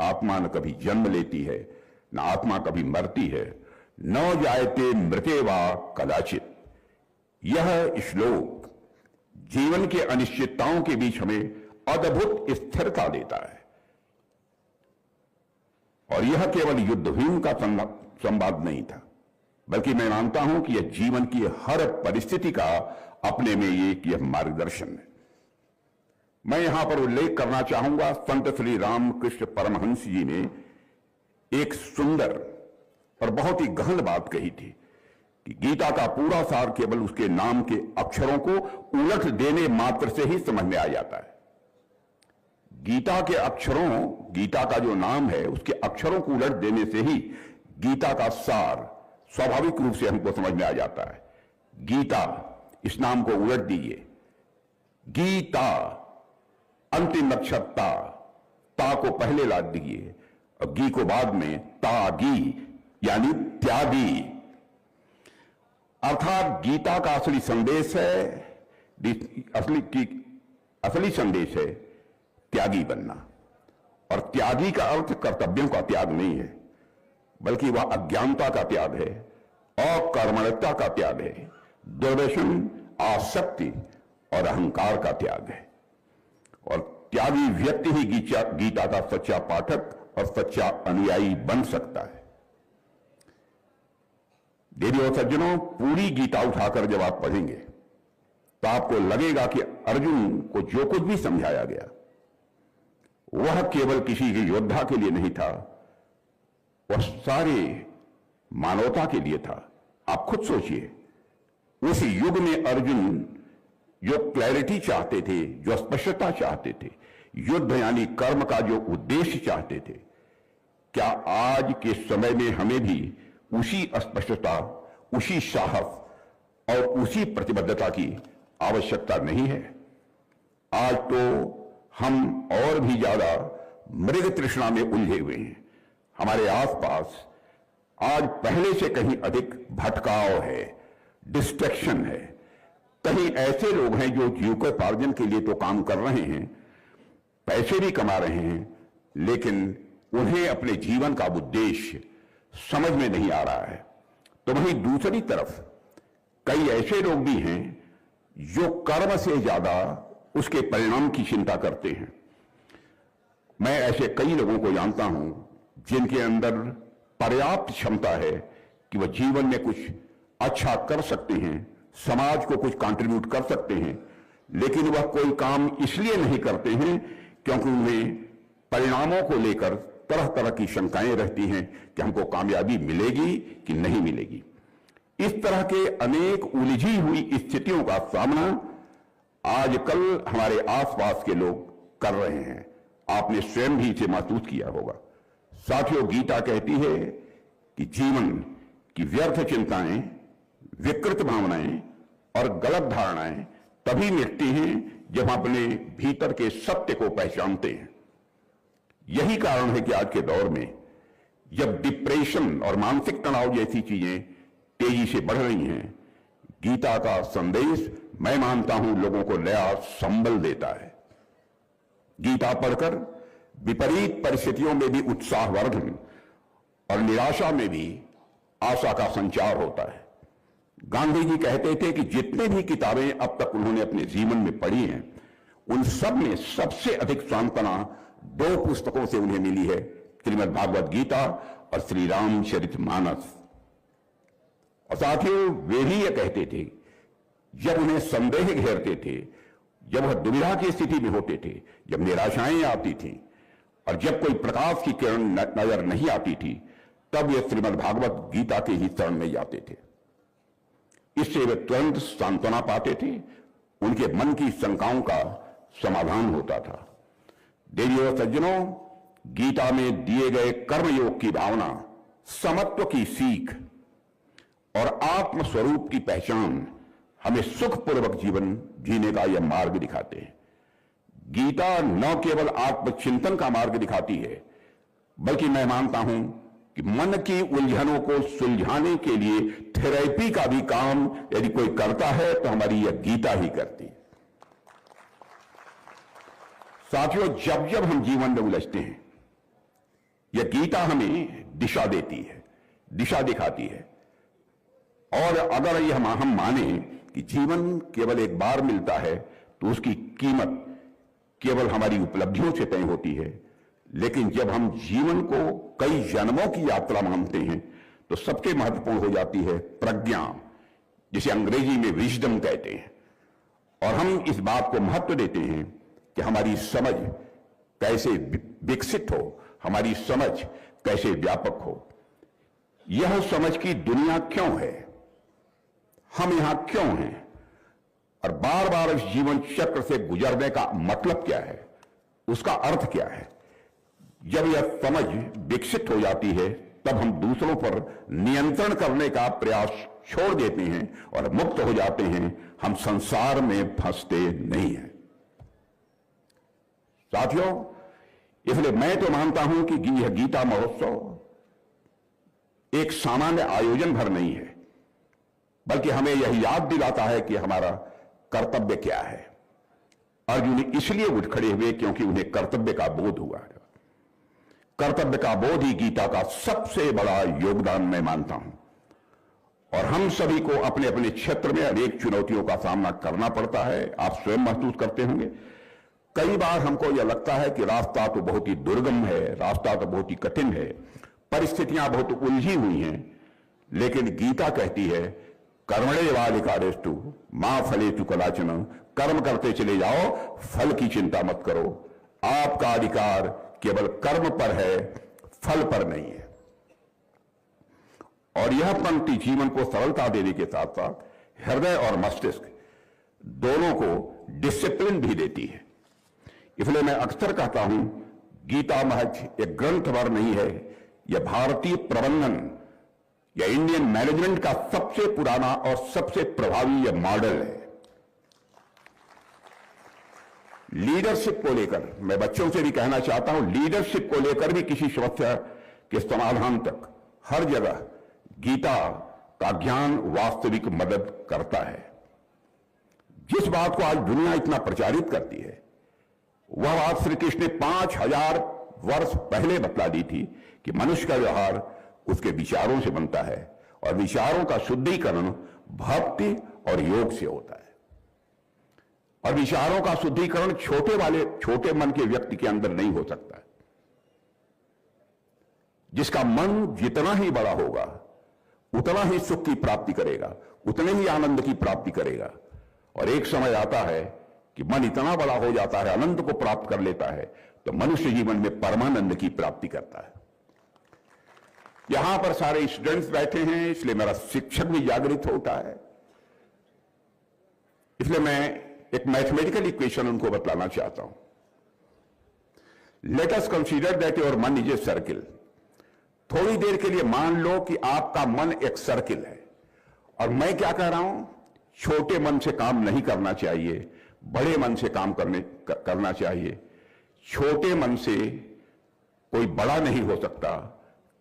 आत्मा न कभी जन्म लेती है, न आत्मा कभी मरती है, न जायते मृते वा कदाचित। यह श्लोक जीवन के अनिश्चितताओं के बीच हमें अद्भुत स्थिरता देता है। और यह केवल युद्धभूमि का संवाद नहीं था, बल्कि मैं मानता हूं कि यह जीवन की हर परिस्थिति का अपने में यह मार्गदर्शन है। मैं यहां पर उल्लेख करना चाहूंगा, संत श्री रामकृष्ण परमहंस जी ने एक सुंदर और बहुत ही गहन बात कही थी कि गीता का पूरा सार केवल उसके नाम के अक्षरों को उलट देने मात्र से ही समझ में आ जाता है। गीता के अक्षरों, गीता का जो नाम है उसके अक्षरों को उलट देने से ही गीता का सार स्वाभाविक रूप से हमको समझ में आ जाता है। गीता, इस नाम को उलट दीजिए, गीता अंतिम अक्षर ता को पहले ला दीजिए और गी को बाद में, तागी यानी त्यागी। अर्थात गीता का असली संदेश है, असली संदेश है त्यागी बनना। और त्यागी का अर्थ कर्तव्यों का त्याग नहीं है, बल्कि वह अज्ञानता का त्याग है, अकर्मण्यता का त्याग है, दुर्व्यसन, आसक्ति और अहंकार का त्याग है। और त्यागी व्यक्ति ही गीता का सच्चा पाठक और सच्चा अनुयायी बन सकता है। देवी और सज्जनों, पूरी गीता उठाकर जब आप पढ़ेंगे तो आपको लगेगा कि अर्जुन को जो कुछ भी समझाया गया वह केवल किसी के योद्धा के लिए नहीं था, वह सारे मानवता के लिए था। आप खुद सोचिए, उस युग में अर्जुन जो क्लैरिटी चाहते थे, जो स्पष्टता चाहते थे, युद्ध यानी कर्म का जो उद्देश्य चाहते थे, क्या आज के समय में हमें भी उसी स्पष्टता, उसी साहस और उसी प्रतिबद्धता की आवश्यकता नहीं है? आज तो हम और भी ज्यादा मृग तृष्णा में उलझे हुए हैं। हमारे आसपास आज पहले से कहीं अधिक भटकाव है, डिस्ट्रैक्शन है। कहीं ऐसे लोग हैं जो जीविकोपार्जन के लिए तो काम कर रहे हैं, पैसे भी कमा रहे हैं, लेकिन उन्हें अपने जीवन का उद्देश्य समझ में नहीं आ रहा है। तो वहीं दूसरी तरफ कई ऐसे लोग भी हैं जो कर्म से ज्यादा उसके परिणाम की चिंता करते हैं। मैं ऐसे कई लोगों को जानता हूं जिनके अंदर पर्याप्त क्षमता है कि वह जीवन में कुछ अच्छा कर सकते हैं, समाज को कुछ कंट्रीब्यूट कर सकते हैं, लेकिन वह कोई काम इसलिए नहीं करते हैं क्योंकि उन्हें परिणामों को लेकर तरह तरह की शंकाएं रहती हैं कि हमको कामयाबी मिलेगी कि नहीं मिलेगी। इस तरह के अनेक उलझी हुई स्थितियों का सामना आजकल हमारे आसपास के लोग कर रहे हैं। आपने स्वयं भी इसे महसूस किया होगा। साथियों, गीता कहती है कि जीवन की व्यर्थ चिंताएं, विकृत भावनाएं और गलत धारणाएं तभी मिटती हैं जब हम अपने भीतर के सत्य को पहचानते हैं। यही कारण है कि आज के दौर में जब डिप्रेशन और मानसिक तनाव जैसी चीजें तेजी से बढ़ रही हैं, गीता का संदेश मैं मानता हूं लोगों को नया संबल देता है। गीता पढ़कर विपरीत परिस्थितियों में भी उत्साहवर्धन और निराशा में भी आशा का संचार होता है। गांधी जी कहते थे कि जितने भी किताबें अब तक उन्होंने अपने जीवन में पढ़ी हैं, उन सब में सबसे अधिक सांत्वना दो पुस्तकों से उन्हें मिली है, श्रीमद् भागवत गीता और श्री रामचरितमानस। और साथियों, वे भी ये कहते थे जब उन्हें संदेह घेरते थे, जब वह दुविधा की स्थिति में होते थे, जब निराशाएं आती थी और जब कोई प्रकाश की किरण नजर नहीं आती थी, तब वे श्रीमद् भागवत गीता के ही शरण में जाते थे। इससे वे तुरंत सांत्वना पाते थे, उनके मन की शंकाओं का समाधान होता था। देवी और सज्जनों, गीता में दिए गए कर्मयोग की भावना, समत्व की सीख और आत्म स्वरूप की पहचान हमें सुखपूर्वक जीवन जीने का यह मार्ग दिखाते हैं। गीता न केवल आत्मचिंतन का मार्ग दिखाती है, बल्कि मैं मानता हूं कि मन की उलझनों को सुलझाने के लिए थेरेपी का भी काम यदि कोई करता है तो हमारी यह गीता ही करती है। साथियों, जब जब हम जीवन में उलझते हैं, यह गीता हमें दिशा देती है, दिशा दिखाती है। और अगर यह हम माने कि जीवन केवल एक बार मिलता है तो उसकी कीमत केवल हमारी उपलब्धियों से तय होती है, लेकिन जब हम जीवन को कई जन्मों की यात्रा मानते हैं तो सबसे महत्वपूर्ण हो जाती है प्रज्ञा, जिसे अंग्रेजी में विजडम कहते हैं। और हम इस बात को महत्व देते हैं कि हमारी समझ कैसे विकसित हो, हमारी समझ कैसे व्यापक हो। यह समझ की दुनिया क्यों है, हम यहां क्यों हैं, और बार बार इस जीवन चक्र से गुजरने का मतलब क्या है, उसका अर्थ क्या है। जब यह समझ विकसित हो जाती है तब हम दूसरों पर नियंत्रण करने का प्रयास छोड़ देते हैं और मुक्त हो जाते हैं। हम संसार में फंसते नहीं हैं। साथियों, इसलिए मैं तो मानता हूं कि यह गीता महोत्सव एक सामान्य आयोजन भर नहीं है, बल्कि हमें यह याद दिलाता है कि हमारा कर्तव्य क्या है। अर्जुन इसलिए उठ खड़े हुए क्योंकि उन्हें कर्तव्य का बोध हुआ है। कर्तव्य का बोध ही गीता का सबसे बड़ा योगदान मैं मानता हूं। और हम सभी को अपने अपने क्षेत्र में अनेक चुनौतियों का सामना करना पड़ता है। आप स्वयं महसूस करते होंगे, कई बार हमको यह लगता है कि रास्ता तो बहुत ही दुर्गम है, रास्ता तो बहुत ही कठिन है, परिस्थितियां बहुत उलझी हुई हैं। लेकिन गीता कहती है, कर्मण्येवाधिकारस्तु मा फलेषु कदाचन, कर्म करते चले जाओ, फल की चिंता मत करो। आपका अधिकार केवल कर्म पर है, फल पर नहीं है। और यह पंक्ति जीवन को सरलता देने के साथ साथ हृदय और मस्तिष्क दोनों को डिसिप्लिन भी देती है। इसलिए मैं अक्सर कहता हूं, गीता महज एक ग्रंथ भर नहीं है, यह भारतीय प्रबंधन या इंडियन मैनेजमेंट का सबसे पुराना और सबसे प्रभावी यह मॉडल है। लीडरशिप को लेकर मैं बच्चों से भी कहना चाहता हूं, लीडरशिप को लेकर भी किसी समस्या के समाधान तक हर जगह गीता का ज्ञान वास्तविक मदद करता है। जिस बात को आज दुनिया इतना प्रचारित करती है, वह बात श्री कृष्ण ने 5000 वर्ष पहले बतला दी थी कि मनुष्य का व्यवहार उसके विचारों से बनता है और विचारों का शुद्धिकरण भक्ति और योग से होता है। और विचारों का शुद्धिकरण छोटे मन के व्यक्ति के अंदर नहीं हो सकता। जिसका मन जितना ही बड़ा होगा उतना ही सुख की प्राप्ति करेगा, उतने ही आनंद की प्राप्ति करेगा। और एक समय आता है कि मन इतना बड़ा हो जाता है, आनंद को प्राप्त कर लेता है, तो मनुष्य जीवन में परमानंद की प्राप्ति करता है। यहां पर सारे स्टूडेंट्स बैठे हैं, इसलिए मेरा शिक्षक भी जागृत होता है। इसलिए मैं एक मैथमेटिकल इक्वेशन उनको बतलाना चाहता हूं। Let us consider that your मन इज ए सर्किल। थोड़ी देर के लिए मान लो कि आपका मन एक सर्किल है, और मैं क्या कह रहा हूं, छोटे मन से काम नहीं करना चाहिए, बड़े मन से काम करना चाहिए। छोटे मन से कोई बड़ा नहीं हो सकता,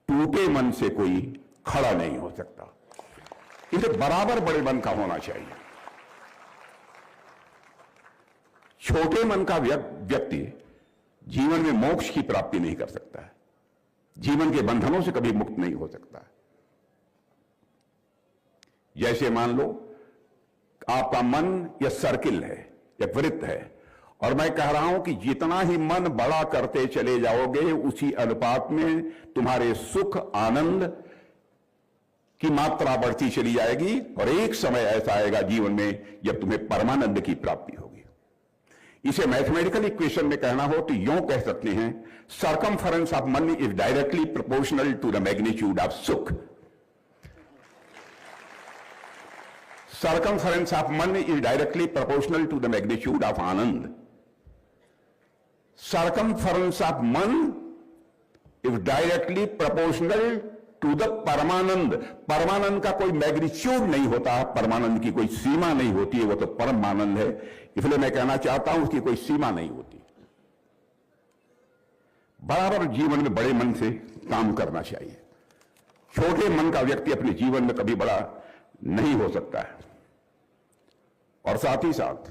टूटे मन से कोई खड़ा नहीं हो सकता। इसे बराबर बड़े मन का होना चाहिए। छोटे मन का व्यक्ति जीवन में मोक्ष की प्राप्ति नहीं कर सकता है, जीवन के बंधनों से कभी मुक्त नहीं हो सकता है। जैसे मान लो आपका मन यह सर्किल है, यह वृत्त है, और मैं कह रहा हूं कि जितना ही मन बड़ा करते चले जाओगे उसी अनुपात में तुम्हारे सुख आनंद की मात्रा बढ़ती चली जाएगी। और एक समय ऐसा आएगा जीवन में जब तुम्हें परमानंद की प्राप्ति होगी। इसे मैथमेटिकल इक्वेशन में कहना हो तो यूं कह सकते हैं, सर्कमफरेंस ऑफ मन is directly proportional to the magnitude of सुख। Circumference of मन is directly proportional to the magnitude of Anand. Circumference of मन is directly proportional to the परमानंद। परमानंद का कोई मैग्नीट्यूड नहीं होता, परमानंद की कोई सीमा नहीं होती है, वो तो परमानंद है। इसलिए मैं कहना चाहता हूं उसकी कोई सीमा नहीं होती। बराबर जीवन में बड़े मन से काम करना चाहिए। छोटे मन का व्यक्ति अपने जीवन में कभी बड़ा नहीं हो सकता है। और साथ ही साथ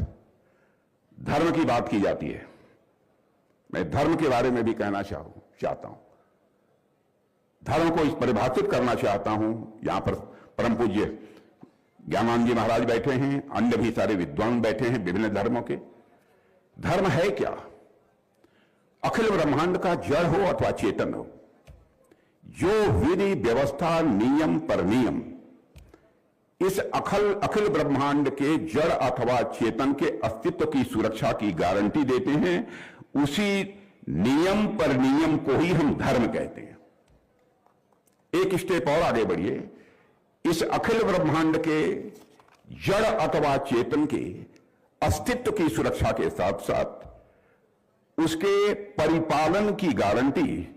धर्म की बात की जाती है। मैं धर्म के बारे में भी कहना चाहता हूं। धर्म को इस परिभाषित करना चाहता हूं। यहां पर परम पूज्य ज्ञानानंद जी महाराज बैठे हैं, अन्य भी सारे विद्वान बैठे हैं विभिन्न धर्मों के। धर्म है क्या? अखिल ब्रह्मांड का जड़ हो अथवा चेतन हो, जो विधि व्यवस्था नियम पर नियम इस अखिल ब्रह्मांड के जड़ अथवा चेतन के अस्तित्व की सुरक्षा की गारंटी देते हैं, उसी नियम पर नियम को ही हम धर्म कहते हैं। एक स्टेप और आगे बढ़िए। इस अखिल ब्रह्मांड के जड़ अथवा चेतन के अस्तित्व की सुरक्षा के साथ साथ उसके परिपालन की गारंटी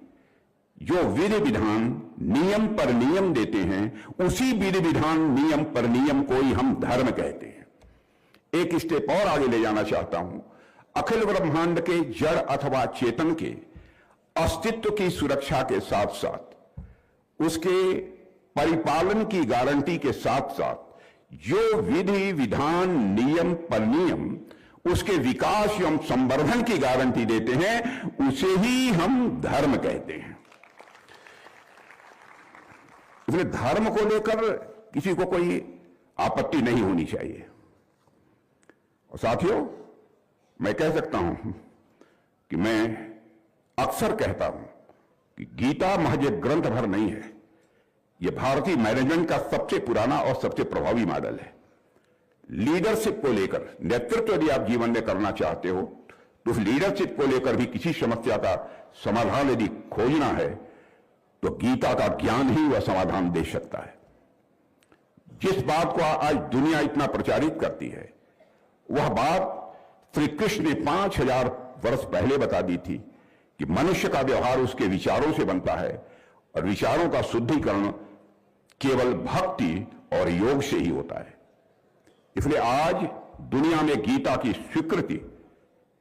जो विधि विधान नियम पर नियम देते हैं, उसी विधि विधान नियम पर नियम को ही हम धर्म कहते हैं। एक स्टेप और आगे ले जाना चाहता हूं। अखिल ब्रह्मांड के जड़ अथवा चेतन के अस्तित्व की सुरक्षा के साथ साथ उसके परिपालन की गारंटी के साथ साथ जो विधि विधान नियम पर नियम उसके विकास एवं संवर्धन की गारंटी देते हैं, उसे ही हम धर्म कहते हैं। इसलिए धर्म को लेकर किसी को कोई आपत्ति नहीं होनी चाहिए। और साथियों, मैं कह सकता हूं कि मैं अक्सर कहता हूं कि गीता महज एक ग्रंथ भर नहीं है, यह भारतीय मैनेजमेंट का सबसे पुराना और सबसे प्रभावी मॉडल है। लीडरशिप को लेकर, नेतृत्व यदि आप जीवन में करना चाहते हो तो उस लीडरशिप को लेकर भी किसी समस्या का समाधान यदि खोजना है तो गीता का ज्ञान ही वह समाधान दे सकता है। जिस बात को आज दुनिया इतना प्रचारित करती है, वह बात श्री कृष्ण ने 5000 वर्ष पहले बता दी थी कि मनुष्य का व्यवहार उसके विचारों से बनता है और विचारों का शुद्धिकरण केवल भक्ति और योग से ही होता है। इसलिए आज दुनिया में गीता की स्वीकृति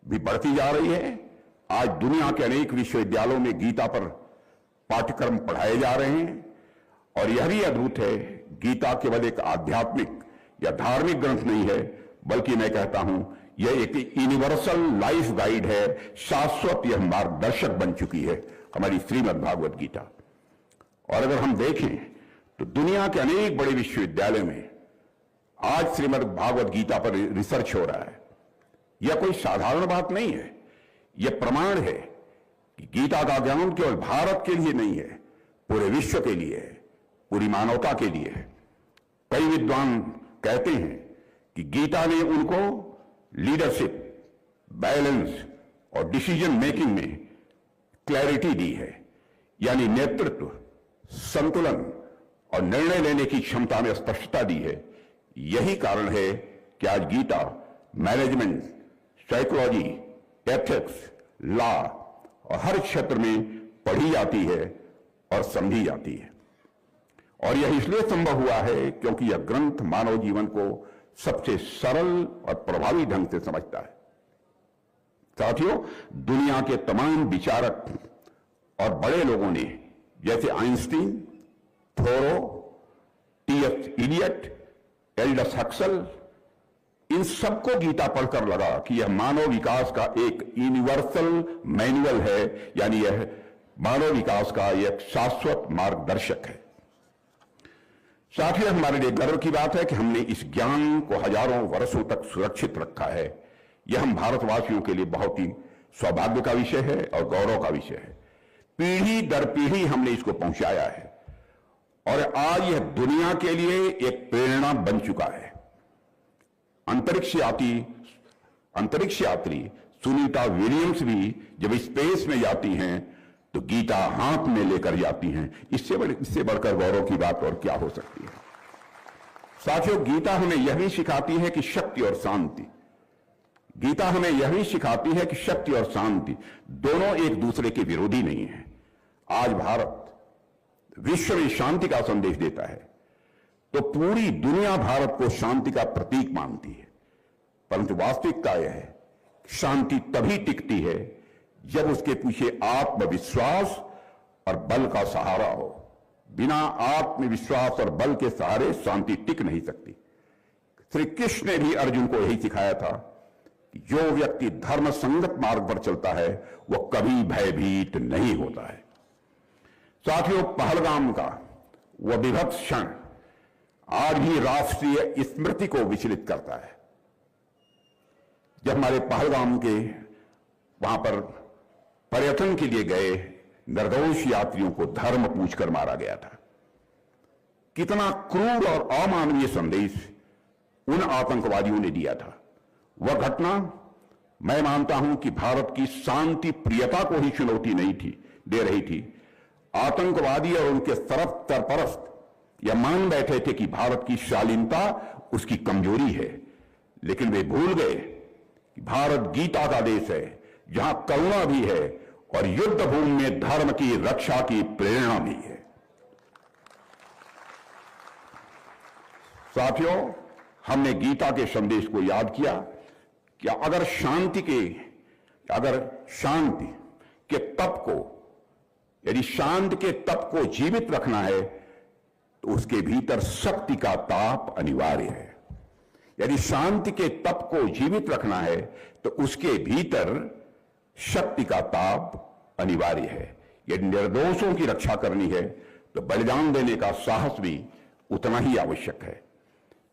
भी बढ़ती जा रही है। आज दुनिया के अनेक विश्वविद्यालयों में गीता पर पाठ्यक्रम पढ़ाए जा रहे हैं। और यह भी अद्भुत है, गीता केवल एक आध्यात्मिक या धार्मिक ग्रंथ नहीं है, बल्कि मैं कहता हूं यह एक यूनिवर्सल लाइफ गाइड है, शाश्वत यह मार्गदर्शक बन चुकी है हमारी श्रीमद् भागवत गीता। और अगर हम देखें तो दुनिया के अनेक बड़े विश्वविद्यालय में आज श्रीमद् भागवत गीता पर रिसर्च हो रहा है। यह कोई साधारण बात नहीं है, यह प्रमाण है कि गीता का ज्ञान केवल भारत के लिए नहीं है, पूरे विश्व के लिए है, पूरी मानवता के लिए है। कई विद्वान कहते हैं कि गीता ने उनको लीडरशिप, बैलेंस और डिसीजन मेकिंग में क्लैरिटी दी है, यानी नेतृत्व, संतुलन और निर्णय लेने की क्षमता में स्पष्टता दी है। यही कारण है कि आज Gita management, psychology, ethics, law और हर क्षेत्र में पढ़ी जाती है और समझी जाती है। और यह इसलिए संभव हुआ है क्योंकि यह ग्रंथ मानव जीवन को सबसे सरल और प्रभावी ढंग से समझता है। साथियों, दुनिया के तमाम विचारक और बड़े लोगों ने, जैसे आइंस्टीन, थोरो, टी.एस. इलियट, एल्डस हक्सल, इन सबको गीता पढ़कर लगा कि यह मानव विकास का एक यूनिवर्सल मैनुअल है, यानी यह मानव विकास का एक शाश्वत मार्गदर्शक है। साथियों, हमारे लिए गर्व की बात है कि हमने इस ज्ञान को हजारों वर्षों तक सुरक्षित रखा है। यह हम भारतवासियों के लिए बहुत ही सौभाग्य का विषय है और गौरव का विषय है। पीढ़ी दर पीढ़ी हमने इसको पहुंचाया है और आज यह दुनिया के लिए एक प्रेरणा बन चुका है। अंतरिक्ष यात्री सुनीता विलियम्स भी जब स्पेस में जाती हैं तो गीता हाथ में लेकर जाती हैं। इससे बढ़कर गौरव की बात और क्या हो सकती है। साथियों, गीता हमें यह भी सिखाती है कि शक्ति और शांति, गीता हमें यह भी सिखाती है कि शक्ति और शांति दोनों एक दूसरे के विरोधी नहीं है। आज भारत विश्व में शांति का संदेश देता है तो पूरी दुनिया भारत को शांति का प्रतीक मानती है, परंतु वास्तविकता यह है शांति तभी टिकती है जब उसके पीछे आत्मविश्वास और बल का सहारा हो। बिना आत्मविश्वास और बल के सहारे शांति टिक नहीं सकती। श्री कृष्ण ने भी अर्जुन को यही सिखाया था कि जो व्यक्ति धर्म संगत मार्ग पर चलता है वह कभी भयभीत नहीं होता है। साथियों, पहलगाम का वह विभत्स क्षण आज भी राष्ट्रीय स्मृति को विचलित करता है। जब हमारे पहलगाम के वहां पर पर्यटन के लिए गए निर्दोष यात्रियों को धर्म पूछकर मारा गया था। कितना क्रूर और अमानवीय संदेश उन आतंकवादियों ने दिया था। वह घटना, मैं मानता हूं कि भारत की शांति प्रियता को ही चुनौती नहीं थी दे रही थी। आतंकवादी और उनके सरपरस्त यह मान बैठे थे कि भारत की शालीनता उसकी कमजोरी है, लेकिन वे भूल गए कि भारत गीता का देश है, जहां करुणा भी है और युद्ध भूमि में धर्म की रक्षा की प्रेरणा भी है। साथियों, हमने गीता के संदेश को याद किया कि अगर शांति के तप को, यदि शांति के तप को जीवित रखना है तो उसके भीतर शक्ति का ताप अनिवार्य है। यदि शांति के तप को जीवित रखना है तो उसके भीतर शक्ति का ताप अनिवार्य है। यदि निर्दोषों की रक्षा करनी है तो बलिदान देने का साहस भी उतना ही आवश्यक है।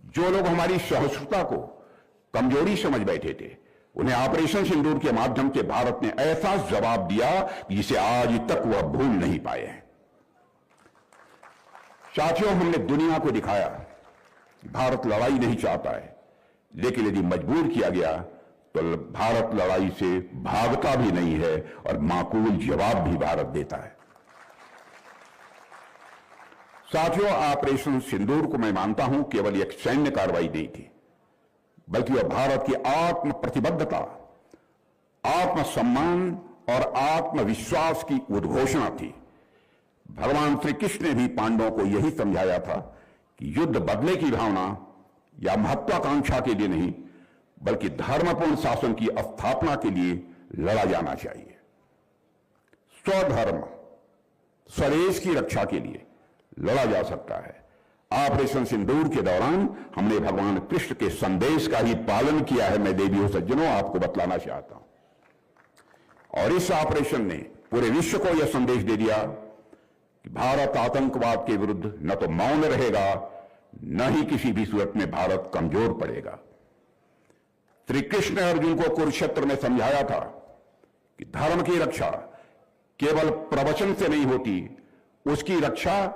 जो लोग हमारी सहिष्णुता को कमजोरी समझ बैठे थे, उन्हें ऑपरेशन सिंदूर के माध्यम से भारत ने ऐसा जवाब दिया जिसे आज तक वह भूल नहीं पाए हैं। साथियों, हमने दुनिया को दिखाया कि भारत लड़ाई नहीं चाहता है, लेकिन यदि मजबूर किया गया तो भारत लड़ाई से भागता भी नहीं है और माकूल जवाब भी भारत देता है। साथियों, ऑपरेशन सिंदूर को मैं मानता हूं केवल एक सैन्य कार्रवाई नहीं थी, बल्कि वह भारत की आत्म प्रतिबद्धता, आत्मसम्मान और आत्मविश्वास की उद्घोषणा थी। भगवान श्री कृष्ण ने भी पांडवों को यही समझाया था कि युद्ध बदले की भावना या महत्वाकांक्षा के लिए नहीं, बल्कि धर्मपूर्ण शासन की स्थापना के लिए लड़ा जाना चाहिए। स्वधर्म, स्वदेश की रक्षा के लिए लड़ा जा सकता है। ऑपरेशन सिंदूर के दौरान हमने भगवान कृष्ण के संदेश का ही पालन किया है। मैं देवियों सज्जनों आपको बतलाना चाहता हूं। और इस ऑपरेशन ने पूरे विश्व को यह संदेश दे दिया कि भारत आतंकवाद के विरुद्ध न तो मौन रहेगा, न ही किसी भी सूरत में भारत कमजोर पड़ेगा। श्री कृष्ण ने अर्जुन को कुरुक्षेत्र में समझाया था कि धर्म की रक्षा केवल प्रवचन से नहीं होती, उसकी रक्षा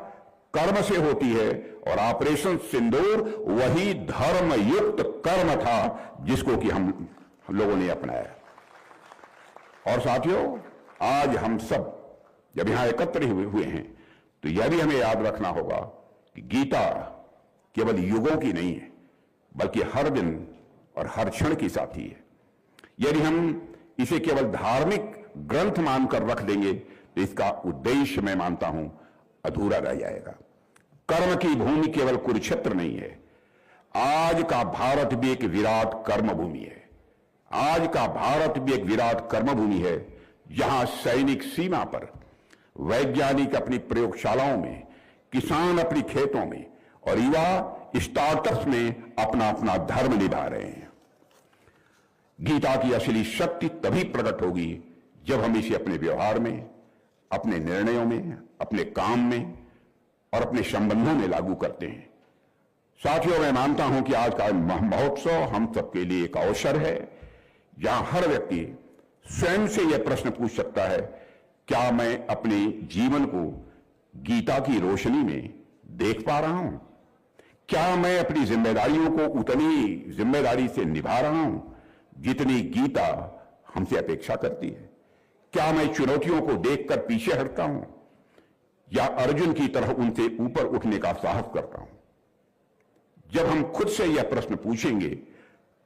कर्म से होती है। और ऑपरेशन सिंदूर वही धर्म युक्त कर्म था जिसको कि हम लोगों ने अपनाया। और साथियों, आज हम सब जब यहां एकत्र हुए हैं तो यह भी हमें याद रखना होगा कि गीता केवल युगों की नहीं है, बल्कि हर दिन और हर क्षण की साथी है। यदि हम इसे केवल धार्मिक ग्रंथ मानकर रख देंगे तो इसका उद्देश्य, मैं मानता हूं, अधूरा रह जाएगा। कर्म की भूमि केवल कुरुक्षेत्र नहीं है। आज का भारत भी एक विराट कर्म भूमि है। आज का भारत भी एक विराट कर्म भूमि है, जहां सैनिक सीमा पर, वैज्ञानिक अपनी प्रयोगशालाओं में, किसान अपनी खेतों में और युवा स्टार्टअप्स में अपना अपना धर्म निभा रहे हैं। गीता की असली शक्ति तभी प्रकट होगी जब हम इसे अपने व्यवहार में, अपने निर्णयों में, अपने काम में और अपने संबंधों में लागू करते हैं। साथियों, मैं मानता हूं कि आज का महोत्सव हम सबके लिए एक अवसर है जहां हर व्यक्ति स्वयं से यह प्रश्न पूछ सकता है, क्या मैं अपने जीवन को गीता की रोशनी में देख पा रहा हूं? क्या मैं अपनी जिम्मेदारियों को उतनी जिम्मेदारी से निभा रहा हूं जितनी गीता हमसे अपेक्षा करती है? क्या मैं चुनौतियों को देखकर पीछे हटता हूं या अर्जुन की तरह उनसे ऊपर उठने का साहस करता हूं? जब हम खुद से यह प्रश्न पूछेंगे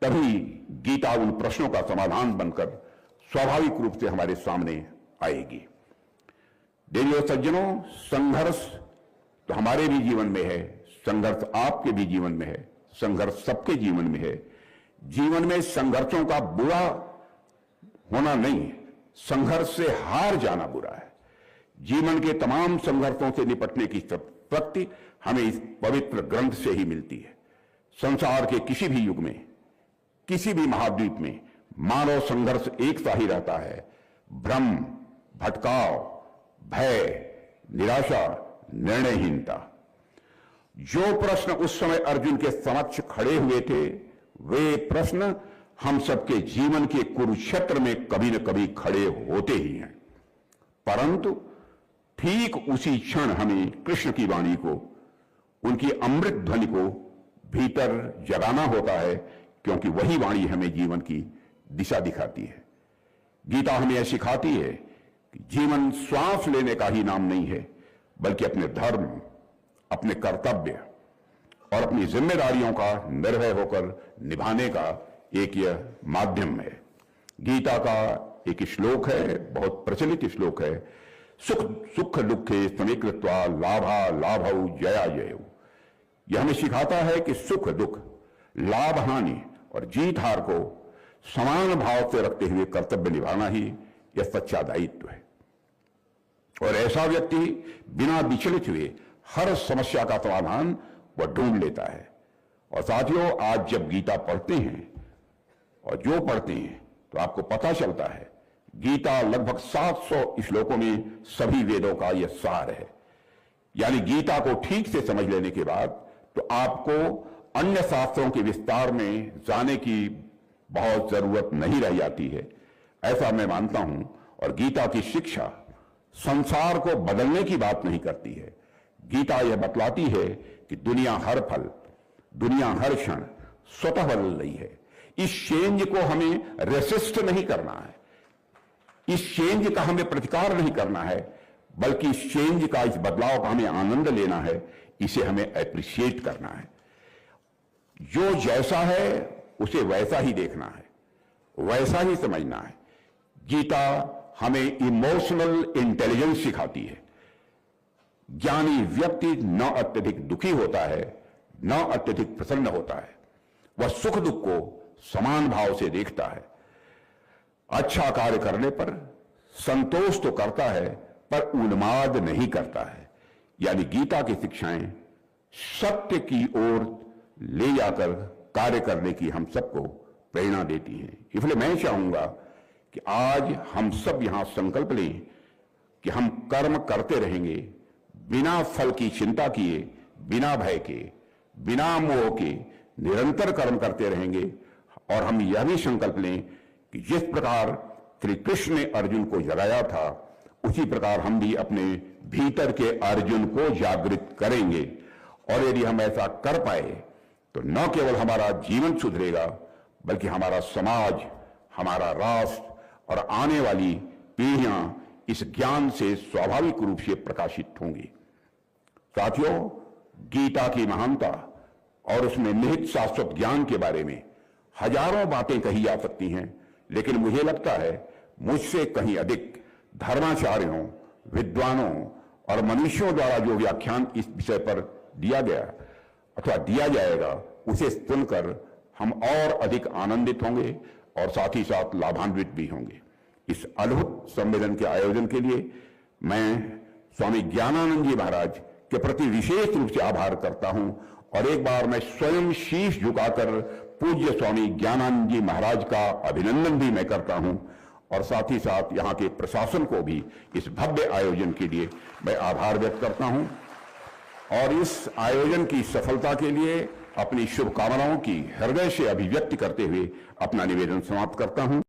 तभी गीता उन प्रश्नों का समाधान बनकर स्वाभाविक रूप से हमारे सामने आएगी। देवियों सज्जनों, संघर्ष तो हमारे भी जीवन में है, संघर्ष आपके भी जीवन में है, संघर्ष सबके जीवन में है। जीवन में संघर्षों का बुरा होना नहीं, संघर्ष से हार जाना बुरा है। जीवन के तमाम संघर्षों से निपटने की शक्ति हमें इस पवित्र ग्रंथ से ही मिलती है। संसार के किसी भी युग में, किसी भी महाद्वीप में मानव संघर्ष एक सा ही रहता है। भ्रम, भटकाव, भय, निराशा, निर्णयहीनता। जो प्रश्न उस समय अर्जुन के समक्ष खड़े हुए थे, वे प्रश्न हम सबके जीवन के कुरुक्षेत्र में कभी न कभी खड़े होते ही हैं। परंतु ठीक उसी क्षण हमें कृष्ण की वाणी को, उनकी अमृत ध्वनि को भीतर जगाना होता है, क्योंकि वही वाणी हमें जीवन की दिशा दिखाती है। गीता हमें यह सिखाती है कि जीवन श्वास लेने का ही नाम नहीं है, बल्कि अपने धर्म, अपने कर्तव्य और अपनी जिम्मेदारियों का निर्भय होकर निभाने का एक यह माध्यम है। गीता का एक श्लोक है, बहुत प्रचलित श्लोक है, सुख दुखे समीकृत्वा लाभा लाभौ जया जयौ। यह हमें सिखाता है कि सुख दुख, लाभ हानि और जीत हार को समान भाव से रखते हुए कर्तव्य निभाना ही यह सच्चा दायित्व है। और ऐसा व्यक्ति बिना विचलित हुए हर समस्या का समाधान वह ढूंढ लेता है। और साथियों, आज जब गीता पढ़ते हैं और जो पढ़ते हैं तो आपको पता चलता है गीता लगभग 700 श्लोकों में सभी वेदों का यह सार है। यानी गीता को ठीक से समझ लेने के बाद तो आपको अन्य शास्त्रों के विस्तार में जाने की बहुत जरूरत नहीं रह जाती है, ऐसा मैं मानता हूं। और गीता की शिक्षा संसार को बदलने की बात नहीं करती है। गीता यह बतलाती है कि दुनिया हर पल, दुनिया हर क्षण स्वतः बदल रही है। इस चेंज को हमें रेसिस्ट नहीं करना है, इस चेंज का हमें प्रतिकार नहीं करना है, बल्कि इस चेंज का, इस बदलाव का हमें आनंद लेना है, इसे हमें एप्रिशिएट करना है। जो जैसा है उसे वैसा ही देखना है, वैसा ही समझना है। गीता हमें इमोशनल इंटेलिजेंस सिखाती है। ज्ञानी व्यक्ति न अत्यधिक दुखी होता है, न अत्यधिक प्रसन्न होता है। वह सुख दुख को समान भाव से देखता है। अच्छा कार्य करने पर संतोष तो करता है, पर उन्माद नहीं करता है। यानी गीता की शिक्षाएं सत्य की ओर ले जाकर कार्य करने की हम सबको प्रेरणा देती हैं। इसलिए मैं चाहूंगा कि आज हम सब यहां संकल्प लें कि हम कर्म करते रहेंगे, बिना फल की चिंता किए, बिना भय के, बिना मोह के निरंतर कर्म करते रहेंगे। और हम यह भी संकल्प लें कि जिस प्रकार श्री कृष्ण ने अर्जुन को जगाया था, उसी प्रकार हम भी अपने भीतर के अर्जुन को जागृत करेंगे। और यदि हम ऐसा कर पाए तो न केवल हमारा जीवन सुधरेगा, बल्कि हमारा समाज, हमारा राष्ट्र और आने वाली पीढ़ियां इस ज्ञान से स्वाभाविक रूप से प्रकाशित होंगी। साथियों, गीता की महानता और उसमें निहित शाश्वत ज्ञान के बारे में हजारों बातें कही जा सकती हैं, लेकिन मुझे लगता है मुझसे कहीं अधिक धर्माचार्यों, विद्वानों और मनुष्यों द्वारा जो व्याख्यान इस विषय पर दिया गया अथवा दिया जाएगा, उसे सुनकर हम और अधिक आनंदित होंगे और साथ ही साथ लाभान्वित भी होंगे। इस अद्भुत सम्मेलन के आयोजन के लिए मैं स्वामी ज्ञानानंद जी महाराज के प्रति विशेष रूप से आभार करता हूं। और एक बार मैं स्वयं शीश झुकाकर पूज्य स्वामी ज्ञानानंद जी महाराज का अभिनंदन भी मैं करता हूं। और साथ ही साथ यहाँ के प्रशासन को भी इस भव्य आयोजन के लिए मैं आभार व्यक्त करता हूं। और इस आयोजन की सफलता के लिए अपनी शुभकामनाओं की हृदय से अभिव्यक्ति करते हुए अपना निवेदन समाप्त करता हूं।